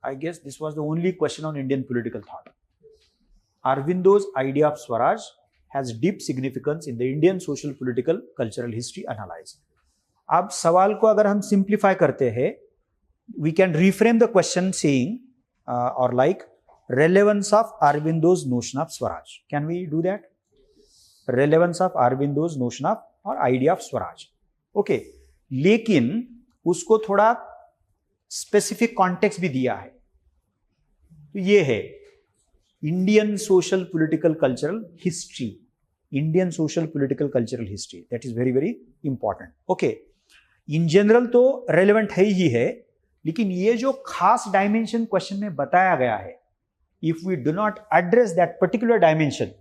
I guess this was the only question on Indian political thought. Aurobindo's idea of Swaraj has deep significance in the Indian social, political, cultural history analysis. अब सवाल को अगर हम simplify करते हैं, we can reframe the question saying or like relevance of Aurobindo's notion of Swaraj. Can we do that? Relevance of Aurobindo's notion of or idea of Swaraj. Okay. लेकिन उसको थोड़ा स्पेसिफिक कॉन्टेक्स्ट भी दिया है. तो ये है Indian social political cultural history. Indian social political cultural history, that is very very important. Okay, in general तो रेलेवेंट है ही है, लेकिन ये जो खास डायमेंशन क्वेश्चन में बताया गया है, if we do not address that particular dimension,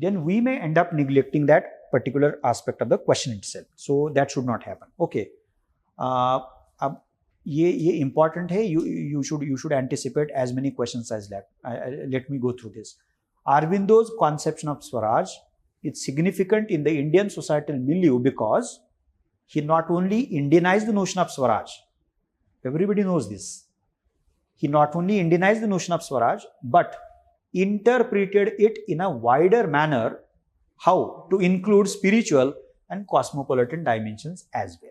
then we may end up neglecting that particular aspect of the question itself. So that should not happen. Okay. अब ये important है. You should anticipate as many questions as that. Let me go through this. Aurobindo's conception of Swaraj is significant in the Indian societal milieu because he not only Indianized the notion of Swaraj. Everybody knows this. He not only Indianized the notion of Swaraj, but interpreted it in a wider manner, how to include spiritual and cosmopolitan dimensions as well.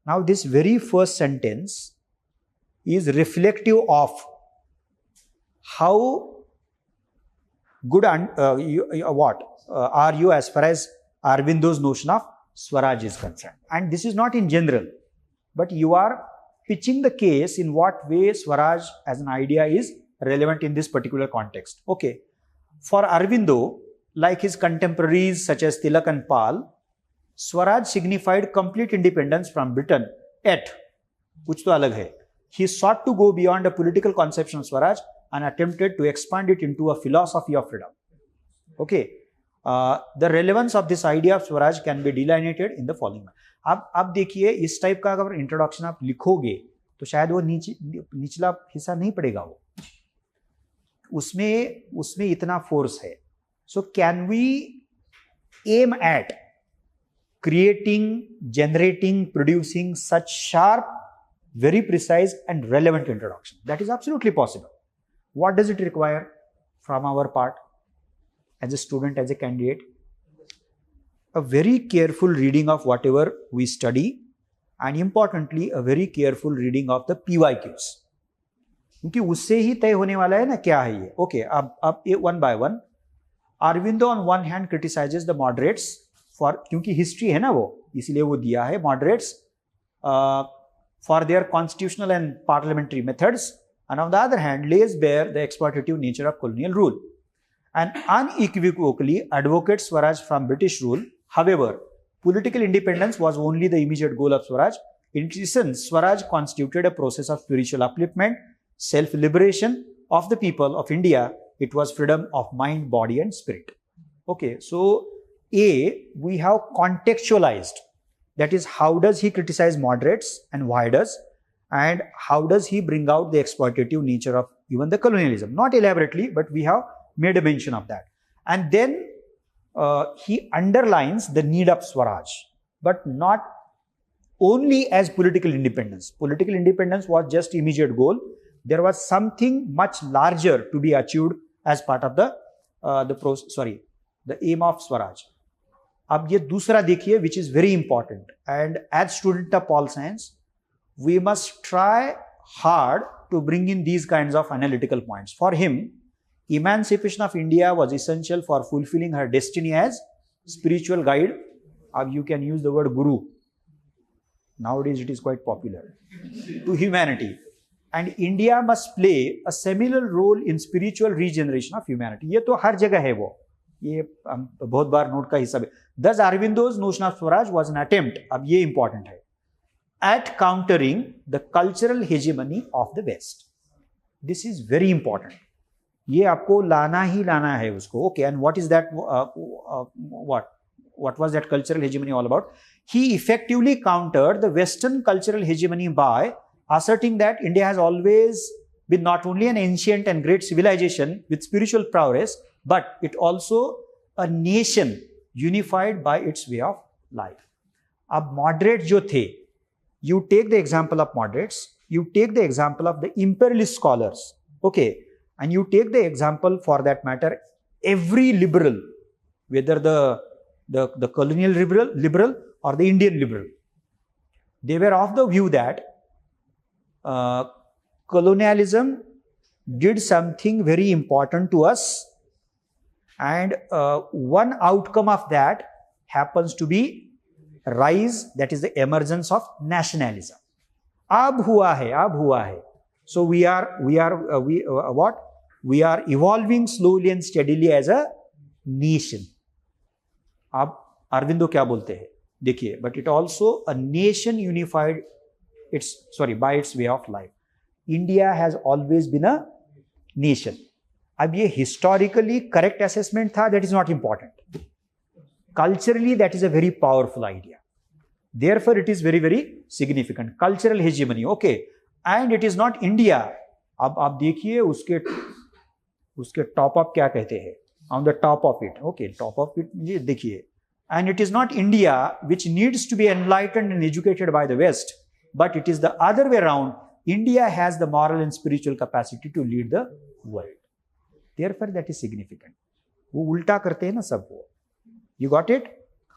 Now this very first sentence is reflective of how good are you as far as Aurobindo's notion of Swaraj is concerned. And this is not in general, but you are pitching the case in what way Swaraj as an idea is relevant in this particular context. Okay. For Aurobindo, like his contemporaries such as Tilak and Pal, Swaraj signified complete independence from Britain at, kuch to alag hai. He sought to go beyond a political conception of Swaraj and attempted to expand it into a philosophy of freedom. Okay. The relevance of this idea of Swaraj can be delineated in the following. अब देखिए, इस type का अगर introduction आप लिखोगे तो शायद वो निचला हिस्सा नहीं पड़ेगा, वो उसमें इतना फोर्स है. So can we aim at creating, generating, producing such sharp, very precise and relevant introduction? That is absolutely possible. What does it require from our part as a student, as a candidate? A very careful reading of whatever we study, and importantly a very careful reading of the PYQs. क्योंकि उससे ही तय होने वाला है ना क्या है ये. ओके, अब one by one. Aurobindo on one hand criticizes the moderates for, क्योंकि हिस्ट्री है ना वो, इसलिए वो दिया है moderates for their constitutional and parliamentary methods, and on the other hand lays bare the exploitative nature of colonial rule, and unequivocally advocates Swaraj from British rule. However, political independence was only the immediate goal of Swaraj. In essence, Swaraj constituted a process of spiritual upliftment, self-liberation of the people of India. It was freedom of mind, body and spirit. Okay, so we have contextualized, that is, how does he criticize moderates and why does, and how does he bring out the exploitative nature of even the colonialism. Not elaborately, but we have made a mention of that. And then he underlines the need of Swaraj, but not only as political independence. Political independence was just immediate goal. There was something much larger to be achieved as part of the aim of Swaraj. अब ये दूसरा देखिए, which is very important, and as student of pol science, we must try hard to bring in these kinds of analytical points. For him, emancipation of India was essential for fulfilling her destiny as spiritual guide. You can use the word guru. Nowadays it is quite popular. To humanity. And India must play a seminal role in spiritual regeneration of humanity. ये तो हर जगह है वो. ये बहुत बार note का हिस्सा है. Thus Aurobindo's notion of Swaraj was an attempt, अब ये important है, at countering the cultural hegemony of the West. This is very important. ये आपको लाना ही लाना है उसको. Okay, and what is that? What was that cultural hegemony all about? He effectively countered the Western cultural hegemony by asserting that India has always been not only an ancient and great civilization with spiritual prowess, but it also a nation unified by its way of life. अब moderates जो थे, you take the example of moderates, you take the example of the imperialist scholars, okay, and you take the example, for that matter, every liberal, whether the colonial liberal or the Indian liberal, they were of the view that colonialism did something very important to us, and one outcome of that happens to be rise, that is the emergence of nationalism. अब हुआ है. So we are evolving slowly and steadily as a nation. अब अरविंदो क्या बोलते हैं देखिए, but it also a nation unified by its way of life. India has always been a nation. अब ये historically correct assessment था, that is not important. Culturally, that is a very powerful idea. Therefore, it is very, very significant. Cultural hegemony, okay. And it is not India. अब आप देखिए उसके top up क्या कहते हैं? On the top of it, okay, top of it ये देखिए. And it is not India which needs to be enlightened and educated by the West, but it is the other way around. India has the moral and spiritual capacity to lead the world. Therefore, that is significant. वो उल्टा करते हैं ना सब वो. You got it?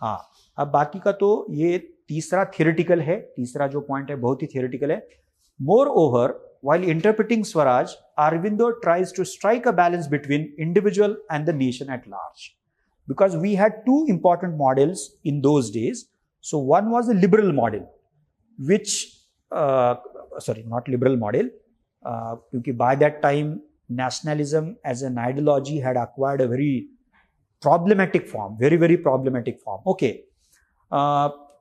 हाँ. अब बाकी का तो ये तीसरा theoretical है. तीसरा जो point है बहुत ही theoretical है. Moreover, while interpreting Swaraj, Aurobindo tries to strike a balance between individual and the nation at large. Because we had two important models in those days. So one was the liberal model, which, not liberal model, because by that time, nationalism as an ideology had acquired a very problematic form, very, very problematic form. Okay.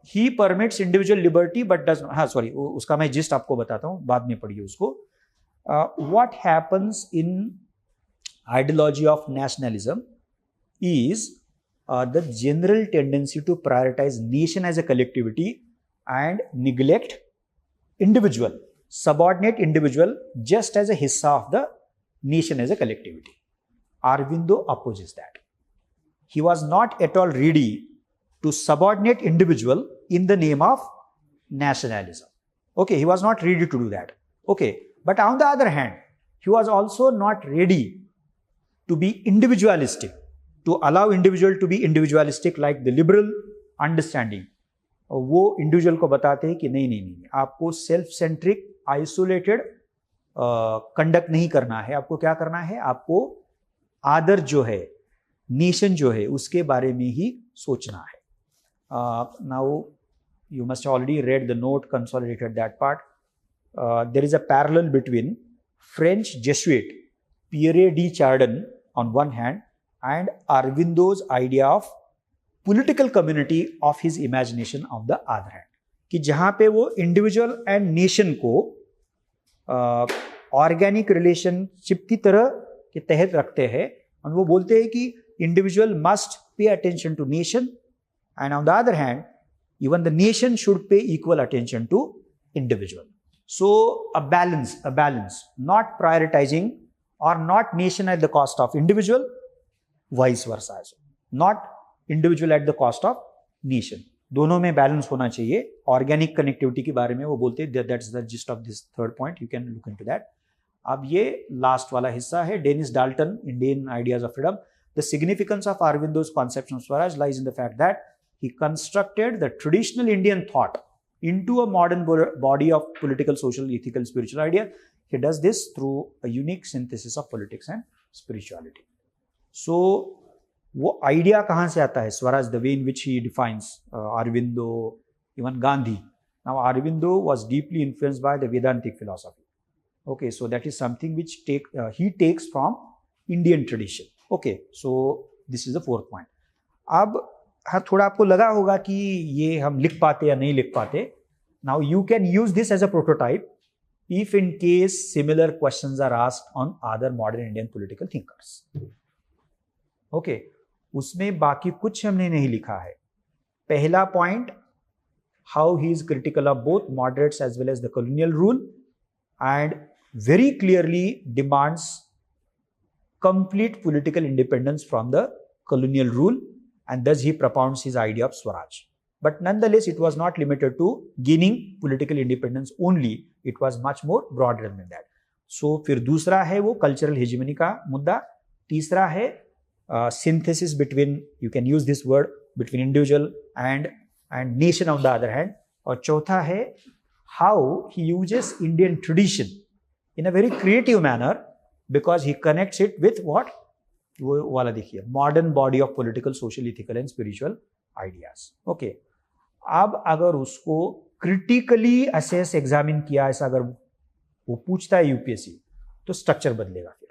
He permits individual liberty but does not, उसका मैं gist आपको बताता हूँ, बाद में पढ़िए उसको. What happens in ideology of nationalism is the general tendency to prioritize nation as a collectivity and neglect individual, subordinate individual just as a hissa of the nation as a collectivity. Aurobindo opposes that. He was not at all ready to subordinate individual in the name of nationalism. Okay, he was not ready to do that. Okay, but on the other hand, he was also not ready to be individualistic, to allow individual to be individualistic like the liberal understanding. वो individual को बताते हैं कि नहीं, आपको self centric isolated conduct नहीं करना है. आपको क्या करना है? आपको आदर जो है, नेशन जो है, उसके बारे में ही सोचना है. Now you must have already read the note, consolidated that part. There is a parallel between French Jesuit Pierre de Chardin on one hand and Aurobindo's idea of political community of his imagination on the other hand. कि जहाँ पे वो individual and nation को organic relationship की तरह के तहत रखते हैं, और वो बोलते हैं कि individual must pay attention to nation, and on the other hand, even the nation should pay equal attention to individual. So a balance, not prioritizing or not nation at the cost of individual, vice versa also. Not individual at the cost of nation. दोनों में balance होना चाहिए. Organic connectivity के बारे में वो बोलते हैं. That's the gist of this third point. You can look into that. अब ये लास्ट वाला हिस्सा है, Dennis Dalton, Indian ideas of freedom. The significance of Aurobindo's conception of Swaraj lies in the fact that he constructed the traditional Indian thought into a modern body of political, social, ethical, spiritual idea. He does this through a unique synthesis of politics and spirituality. So, वो idea कहाँ से आता है? Swaraj, the way in which he defines Aurobindo, even Gandhi. Now, Aurobindo was deeply influenced by the Vedantic philosophy. Okay, so that is something which he takes from Indian tradition. Okay, so this is the fourth point. अब हाँ, थोड़ा आपको लगा होगा कि ये हम लिख पाते या नहीं लिख पाते. Now you can use this as a prototype if in case similar questions are asked on other modern Indian political thinkers. Okay, उसमें बाकी कुछ हमने नहीं लिखा है. पहला point, how he is critical of both moderates as well as the colonial rule, and very clearly demands complete political independence from the colonial rule, and thus he propounds his idea of Swaraj. but nonetheless it was not limited to gaining political independence only, it was much more broader than that. So फिर दूसरा है वो cultural hegemony का मुद्दा, तीसरा है synthesis between, you can use this word, between individual and nation on the other hand, और चौथा है how he uses Indian tradition in a very creative manner because he connects it with what, वो वाला देखिए, modern body of political, social, ethical and spiritual ideas. Okay. अब अगर उसको critically assess examine किया, ऐसा अगर वो पूछता है यूपीएससी, तो स्ट्रक्चर बदलेगा फिर.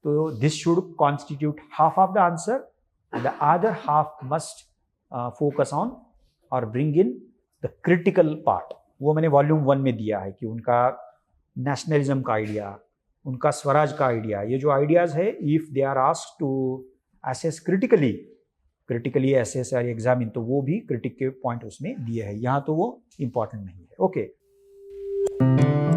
तो this should constitute half of the answer and the other half must focus on और bring in the critical part. वो मैंने वॉल्यूम 1 में दिया है कि उनका नेशनलिज्म का आइडिया, उनका स्वराज का आइडिया, ये जो आइडियाज है, if they are asked to assess critically assess और एग्जामिन, तो वो भी क्रिटिक के पॉइंट उसमें दिए हैं. यहाँ तो वो इंपॉर्टेंट नहीं है. ओके.